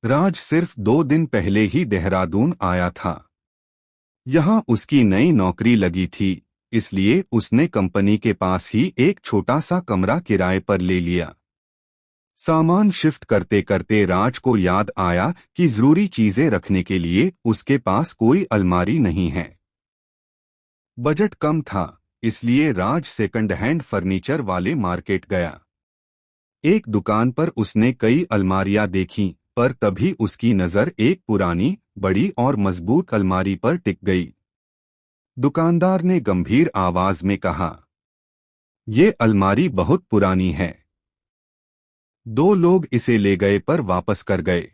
राज सिर्फ 2 दिन पहले ही देहरादून आया था। यहाँ उसकी नई नौकरी लगी थी, इसलिए उसने कंपनी के पास ही एक छोटा सा कमरा किराए पर ले लिया। सामान शिफ्ट करते करते राज को याद आया कि जरूरी चीजें रखने के लिए उसके पास कोई अलमारी नहीं है। बजट कम था, इसलिए राज सेकंड हैंड फर्नीचर वाले मार्केट गया। एक दुकान पर उसने कई अलमारियां देखीं, पर तभी उसकी नजर एक पुरानी, बड़ी और मजबूत अलमारी पर टिक गई। दुकानदार ने गंभीर आवाज में कहा, "ये अलमारी बहुत पुरानी है।" 2 लोग इसे ले गए पर वापस कर गए।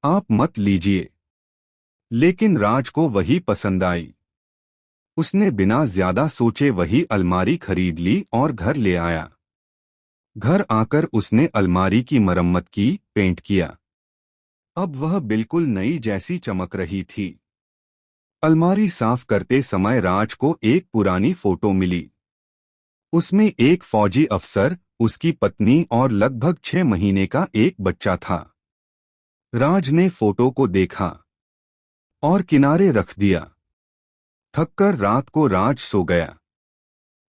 "आप मत लीजिए।" लेकिन राज को वही पसंद आई। उसने बिना ज्यादा सोचे वही अलमारी खरीद ली और घर ले आया। घर आकर उसने अलमारी की मरम्मत की, पेंट किया। अब वह बिल्कुल नई जैसी चमक रही थी। अलमारी साफ करते समय राज को एक पुरानी फोटो मिली। उसमें एक फौजी अफसर, उसकी पत्नी और लगभग 6 महीने का एक बच्चा था। राज ने फोटो को देखा और किनारे रख दिया। थककर रात को राज सो गया।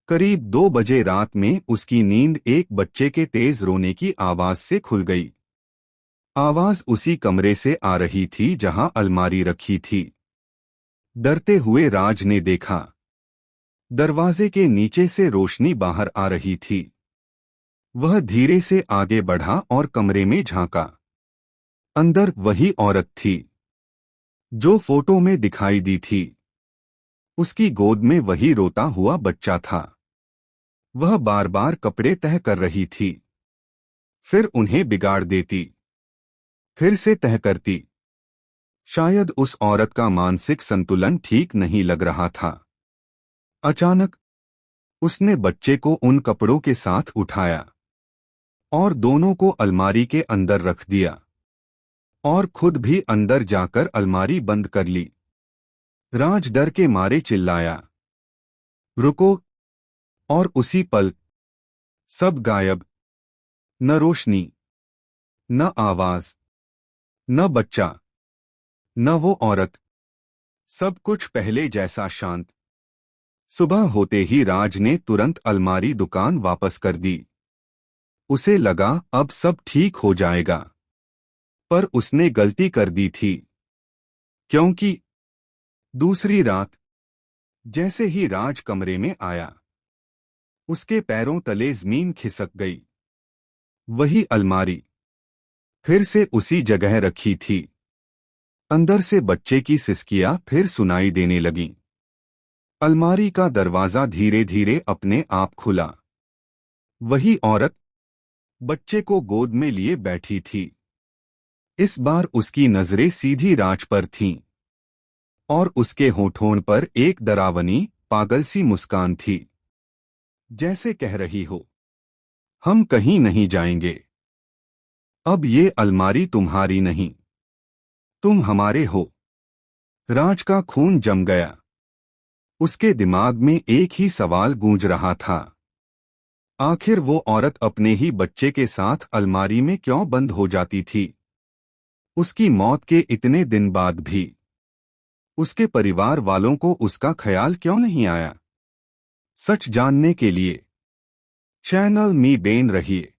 करीब 2 बजे रात में उसकी नींद एक बच्चे के तेज रोने की आवाज से खुल गई। आवाज उसी कमरे से आ रही थी जहां अलमारी रखी थी। डरते हुए राज ने देखा, दरवाजे के नीचे से रोशनी बाहर आ रही थी। वह धीरे से आगे बढ़ा और कमरे में झांका। अंदर वही औरत थी जो फोटो में दिखाई दी थी। उसकी गोद में वही रोता हुआ बच्चा था। वह बार बार कपड़े तह कर रही थी, फिर उन्हें बिगाड़ देती, फिर से तह करती। शायद उस औरत का मानसिक संतुलन ठीक नहीं लग रहा था। अचानक उसने बच्चे को उन कपड़ों के साथ उठाया और दोनों को अलमारी के अंदर रख दिया और खुद भी अंदर जाकर अलमारी बंद कर ली। राज डर के मारे चिल्लाया, "रुको!" और उसी पल सब गायब। न रोशनी, न आवाज, न बच्चा, न वो औरत। सब कुछ पहले जैसा शांत। सुबह होते ही राज ने तुरंत अलमारी दुकान वापस कर दी। उसे लगा अब सब ठीक हो जाएगा, पर उसने गलती कर दी थी, क्योंकि दूसरी रात जैसे ही राज कमरे में आया, उसके पैरों तले जमीन खिसक गई। वही अलमारी फिर से उसी जगह रखी थी। अंदर से बच्चे की सिसकियां फिर सुनाई देने लगीं। अलमारी का दरवाजा धीरे धीरे अपने आप खुला। वही औरत बच्चे को गोद में लिए बैठी थी। इस बार उसकी नजरें सीधी राज पर थीं और उसके होठों पर एक डरावनी, पागल सी मुस्कान थी, जैसे कह रही हो, "हम कहीं नहीं जाएंगे। अब ये अलमारी तुम्हारी नहीं, तुम हमारे हो।" राज का खून जम गया। उसके दिमाग में एक ही सवाल गूंज रहा था, आखिर वो औरत अपने ही बच्चे के साथ अलमारी में क्यों बंद हो जाती थी? उसकी मौत के इतने दिन बाद भी उसके परिवार वालों को उसका ख्याल क्यों नहीं आया? सच जानने के लिए चैनल में बने रहिए।